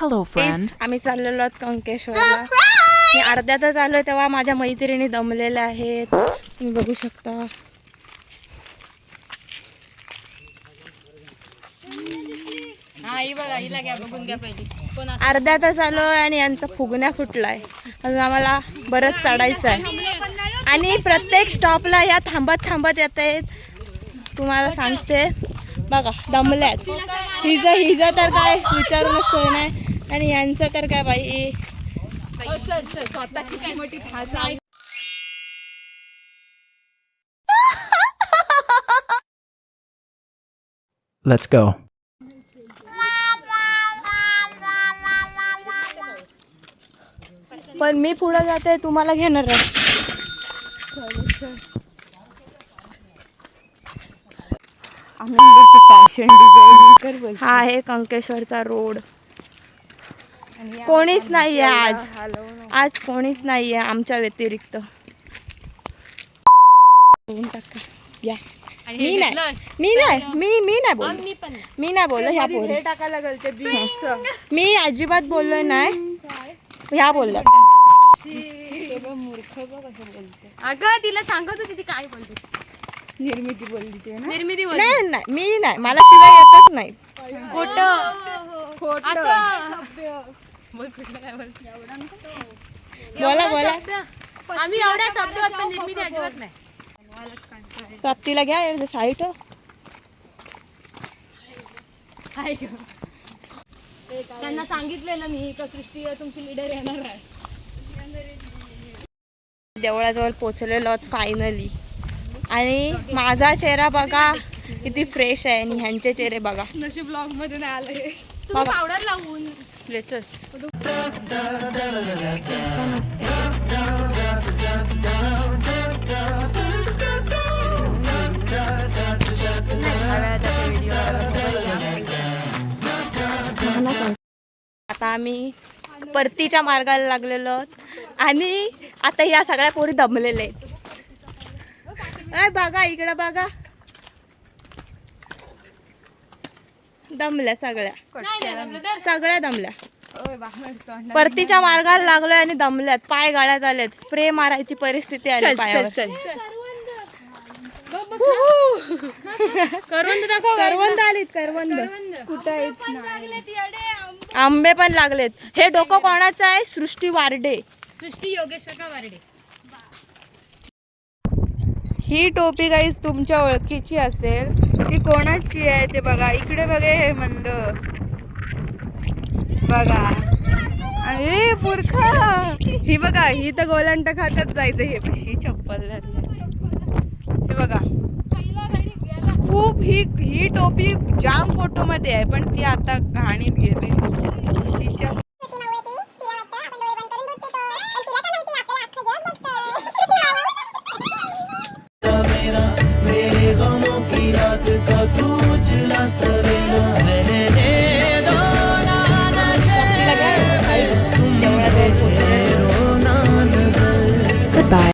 Hello, friend. आम्ही चाललेलो आहोत कंकेश्वरला. मी अर्ध्यातच आलो तेव्हा माझ्या मैत्रिणी दमलेल्या आहेत, तुम्ही बघू शकता. अर्ध्यातच आलो आणि यांचा फुगण्या फुटलाय. अजून आम्हाला बरंच चढायचं आहे आणि प्रत्येक स्टॉपला ह्या थांबत थांबत येत आहेत. तुम्हाला सांगते बघा, दमल्यात. हिजा तर काय विचारूनच सोय नाही आणि यांचं तर काय बाई. Let's go. पण मी पुढे जाते, तुम्हाला घेणार आहे. हा आहे कंकेश्वरचा रोड. कोणीच नाहीये आज कोणीच नाहीये आमच्या व्यतिरिक्त. या मी नाही बोललो ह्या पोरी. मी अजिबात बोललोय नाही, ह्या बोलल्या. अगं तिला सांगत होती ती काय बोलते. निर्मिती बोलली ते ना. निर्मिती बोलली. नाही मी नाही, मला शिवाय येतच नाही. बोला आम्ही एवढ्या शब्द पण निर्मिती अजिबात नाही. प्राप्तीला घ्या यार साईट. त्यांना सांगितलेलं मी का सृष्टी तुमची लीडर येणार आहे. देवळाजवळ पोचलेलो आहोत फायनली. आणि माझा चेहरा बघा किती फ्रेश आहे आणि ह्यांचे चेहरे बघा. नशीब ब्लॉग मध्ये नाही आले. तुम्ही पावडर लावून चल. आता आम्ही परतीच्या मार्गाला लागलेलो आहोत आणि आता या सगळ्या पोरी दमलेल्या आहेत. बघा इकडे बघा, दमल्या सगळ्या दमल्या. परतीच्या मार्गाला लागलोय आणि दमल्यात, पाय गाळ्यात आलेत. स्प्रे मारायची परिस्थिती आली पायावर. करवंद आलीत. करवंद कुठं आहेत? आंबे पण लागलेत. हे डोकं कोणाचं आहे? सृष्टी वार्डे. सृष्टी योगेश्वर वारडे. ही टोपी गाईस तुमच्या ओळखीची असेल. ती कोणाची आहे ते बघा. इकडे बघा, हे मंद बघा. अरे मूर्खा, ही बघा, ही तर गोलंट खातच जायचं. हे कशी चप्पल घातली हे बघा. खूप ही टोपी जाम फोटो मध्ये आहे, पण ती आता घाणीत गेली. तिच्या मेरे गमों की रात का तू